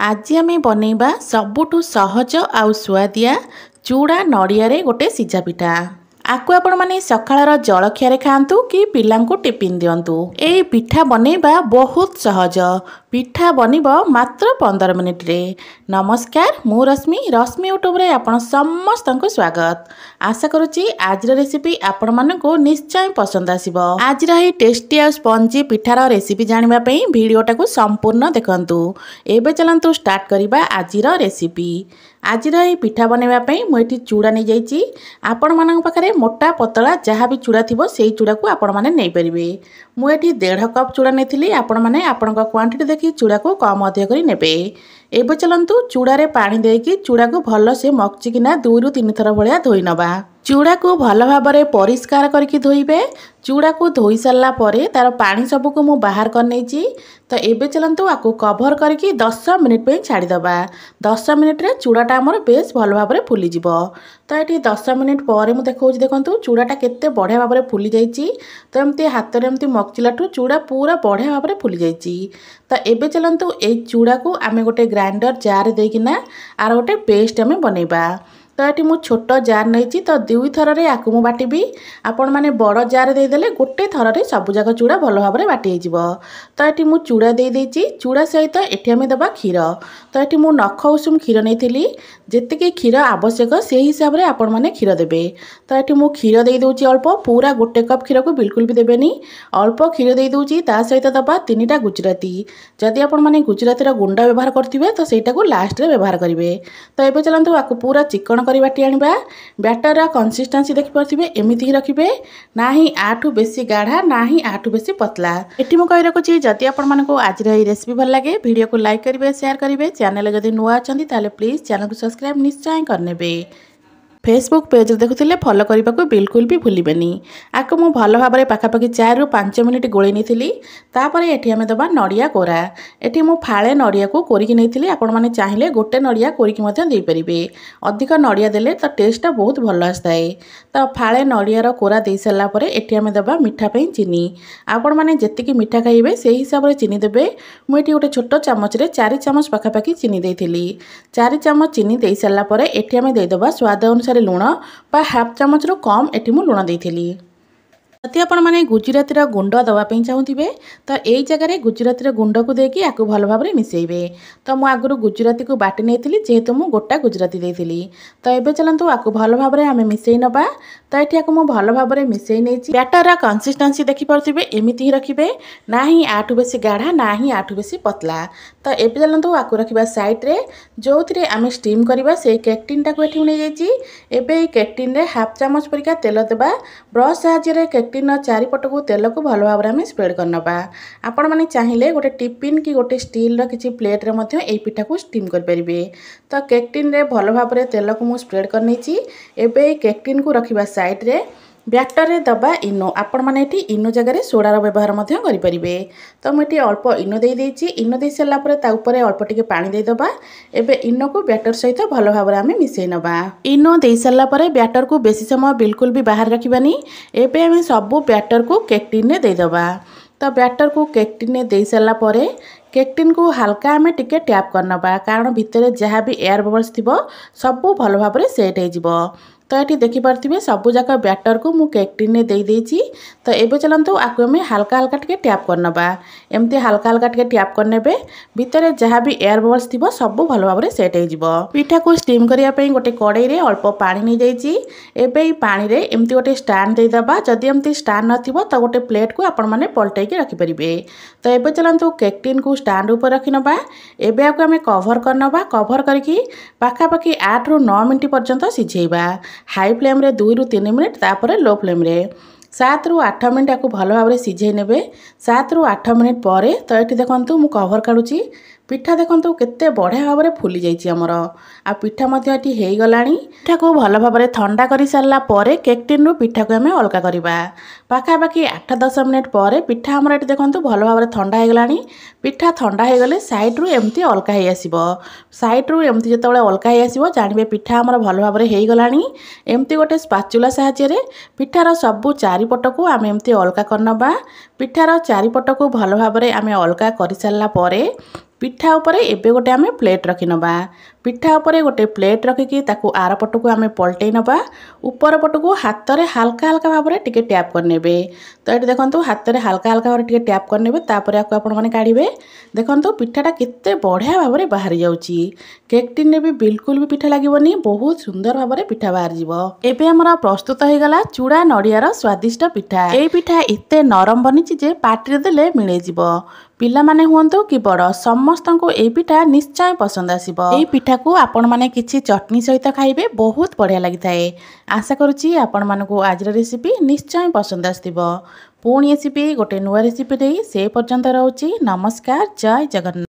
आज आम बनैबा सबुठु सहज आउ सुआदिया चूड़ा नड़िया गोटे सिझा पिठा। आकु आपण माने सकाळर जलखिया खातु कि पिलांकु टिफिन दियंतु। एई पिठा बनैबा बहुत सहज। पिठा बनिब मात्र 15 मिनिट रे। नमस्कार, मु रश्मि यूट्यूब रे आपण समस्तंकु स्वागत। आशा करुची आज रेसिपी आपण मानकु निश्चय पसंद आसीबो। आज रही टेस्टी आ स्पंजी पिठार रेसिपी जानिबा पई वीडियोटाकु संपूर्ण देखंतु। एबे चलंतु स्टार्ट करिबा आजिर रेसिपी। आज रही पिठा बनैबा पई मु एठी चूड़ा नै जाईची। आपण मानक पाखरे मोटा पतला जहाँ भी चूड़ा थी से चूड़ा को आपण मैंने नहीं पारे। मुझे 1.5 कप चूड़ा नहीं आपण मैंने आपण क्वांटिटी देखी चूड़ा को कम अधिक कर नेबे। एबे चलंतु चूड़ारे पानी देकी चूड़ा को भल से मकचिकिना 2 ରୁ 3 थर भलिया धोई नबा। चूड़ा को भल भाव परिष्कार करके धोइबे। चूड़ा को धोई सारा परे तार पानी सबको मु बाहर कर नेची। तो एबे चलंतु आकु कभर करके 10 मिनिट पे छाड़ी दबा। 10 मिनिट रे चूड़ाटा हमर बेस भल भाव फुली जिवो। तो ये 10 मिनिट पर मुझे देखा देखो चूड़ाटा केते बढ़िया भाव फुली जाइए। तो एमती हाथ में एमती मकचिलाठू चूड़ा पूरा बढ़िया भाव फुली जाइए। तो एबे चलंतु ए चूड़ा को आमे गोटे ग्राइंडर जार देकिना आर गोटे पेस्ट आमे बनैबा। तो ये मुझे छोट जार नहीं तो 2 थर आकु मु बाटिबी। आपण माने बड़ जार देदेले गोटे थर रे सब जाक चूड़ा भल भाव बाटी हो। तो ये मुझे चूड़ा दे देइची। चूड़ा सहित एठी आमे दबा क्षीर। तो ये मुझे नख उषुम क्षीर नहीं जेतिकी क्षीर आवश्यक से हिसाब से आपण माने क्षीर देबे। तो ये मुझे क्षीर दे दूची अल्प, पूरा गोटे कप क्षीर को बिल्कुल भी देबेनी। अल्प क्षीर दे दूची। ता सहित दबा 3टा गुजराती। जदि आपण माने गुजराती गुंड व्यवहार करथिबे तो सेटा को लास्ट रे व्यवहार करिवे। तो एबे चलंतु आकु पूरा चिकन करी बाटी आनिबा। बैटर कंसिस्टेंसी देखि परथिबे एमिति ही रखिबे, ना ही आठु बेसी गाढ़ा ना ही आठु बेसी पतला। एठी मु कहि रखुची जदि आपण मानको आज रे रेसिपी भल लागे वीडियो को लाइक करिवे, शेयर करिवे। चैनल जदि नुआ अछंती ताले प्लीज चैनल को सब्सक्राइब निश्चय करनेबे। फेसबुक पेज देखुले फॉलो करने को बिल्कुल भी भूलिबेनी। आको मु भल भाव में पाखापाखि 4 ରୁ 5 मिनिट गोले नहीं। तापर एठी आमे दबा नड़िया कोरा। एठी मु फाळे नड़िया को कोरिकी नहीं। आपण माने चाहिए गोटे नड़िया कोरिकी मध्य दे परिबे। अधिक नड़िया देले तो टेस्टटा बहुत भल आसताए। तो फाळे नड़ियार कोरा दे सारा पर एठी आमे दबा मिठा पे चीनी। आपण माने जेतिकी मिठा खाइबे से हिसाब रे चीनी देबे। मु एठी गोटे छोट चामच रे 4 चामच पाखापाखि चीनी देइथिली। 4 चामच चीनी दे सारा पर एठी आमे दे दबा स्वाद अनुसार लुण बा हाफ चामच रू कम एठी मु लुण देइथिली। जदि आपण माने गुजराती गुंड दवाई चाहूबे तो यही जगह गुजराती गुंड को देकी आकु भल भाव में मिसेबे। तो मु आगु गुजराती को बाटी नहीं जेहेतु मु गोटा गुजराती देइथिली। तो एबे चलंतु आकु भल भाव में आमे मिसेई नबा। तो ये आकु मु भल भाव में मिसेई नेछि। बैटर कंसिस्टेंसी देखि परथिबे एमिति ही रखिबे, ना ही आठु बेसी गाढ़ा ना ही आठु बेसी पतला। तो एबे चलंतु आकु रखिबा साइड रे। जो थिरे आमे स्टीम करबा से केक टिन टाको एठी नै जाइछि। एबे ई केक टिन रे हाफ चामच परिका तेल देबा। ब्रश साहाय्य केक टिन चारिपट को तेल को भल भाव में स्प्रेड करनबा। आपण माने चाहिए गोटे टिफिन कि गोटे स्टील रो किछि प्लेट रे मध्य एई पिठा को स्टीम कर परिबे। तो केक टिन रे भल भाव में तेल को मु स्प्रेड कर नेछि। एबे केक टिन को रखिबा साइड रे। बैटर रे दबा इनो। आपण माने एठी इनो जगह सोडार व्यवहार मध्य करि परिबे। तो मुझे अल्प इनो दे देइछि। इनो दे सारा पर ता ऊपर अल्प टिके पानी दे दबा। एबे इनो को बैटर सहित भल भाव में आमे मिसेई नबा। इनो दे सारा पर बैटर को बेसी समय बिल्कुल भी बाहर रखिबानी। एबे आमे सब बैटर को केक टिन रे दे दबा। तो बैटर को केक टिन रे दे सारा पर केक टिन को हल्का आमे टिके टैप करनबा, कारण भितर जहाँ भी एयर बबल्स थिबो सब भल भाव में सेट हो जिवो। तो ये देखिपे सबू जाक बैटर को मु केक टिन दे देइछि। तो एबे चलंतु आकु आमे हल्का हल्का टिके टैप करनबा। एमती हल्का हल्का टिके टैप करनेबे, भितर जहाँ भी एयर बबल्स थिबो सब भल भाव में सेट हो जिवो। पिठा को स्टीम करिया पई गोटे कड़ाई रे अल्प पानी नै जाइछि। एबे ई पानी रे एमती गोटे स्टैंड दे दबा। जदि एमती स्टैंड नथिबो तो गोटे प्लेट को आपण माने पलटाई के रखि परिबे। तो एबे चलंतु केक टिन को स्टैंड ऊपर रखि नबा। एबे आकु आमे कवर करनबा। कवर करके पाखापाखि 8 ରୁ 9 मिनिट पर्यंत सिझेइबा। हाई फ्लेम रे 2 ରୁ 3 मिनिट, तापर लो फ्लेम रे 7 ରୁ 8 मिनिट आकु भल भाव में सिझे नेबे। 7 ରୁ 8 मिनिट पर तो ये देखंतु मु कवर काढुची। पिठा देखंतु केते बढ़िया भाव में फुली जाइछि हमर। आ पिठा मध्य एटी हेई गलानी। पिठा को भल भाव में ठंडा करि सारला परे केक टिन रू पिठा को हमें अलगा करिबा। पाखापाखि 8-10 मिनिट पर पिठा हमर एटी देखंतु भल भाव में ठंडा हे गलानी। पिठा ठंडा हे गले साइड रू एमती अलगा हे आसीबो। साइड रू एमती जतबेले अलगा हे आसीबो जानिबे पिठा हमर भल भाव में हेई गलानी। एमती गोटे स्पाचुला साहाय्य रे पिठार सबु चारिपट को आमे एमती अलगा करनबा। पिठार चारिपट को भल भाव में आमे अलगा करि सारला परे पिठा उपरे एबे गोटे आमे प्लेट रखी नबा। पिठा उपरे गोटे प्लेट रखिकी ताकू आर पटकू आमे पलटै नबा। ऊपर पटकू हाथ रे हल्का हल्का भाव में टिके टैप करनेबे। तो ये देखो हाथ रे हल्का हल्का भाव टिके टैप करनेबे। तापर आपको आपण माने काढिबे। देखो पिठाटा केते बढ़िया भाव में बाहरी जाउची। केक टिन ने भी बिल्कुल भी पिठा लागिबनी, बहुत सुंदर भाव में पिठा बाहर जीवो। एबे हमरा प्रस्तुत हो गला चूड़ा नड़ियार स्वादिष्ट पिठा। एई पिठा एते नरम बनिची जे पाटिरे देले मिले जीवो। पिला माने हुंतु कि बड़ समस्त को एई पिठा निश्चय पसंद आसीबो। एई पिठा को आपण माने किछि चटनी सहित खाइबे, बहुत बढ़िया लागि थाए। आशा करूची आपण मानको आजर रेसिपी निश्चय पसंद आस्तिबो। पुणी रेसिपी गोटे नुआ रेसिपी दे से पर्यंत रहउची। नमस्कार, जय जगन्नाथ।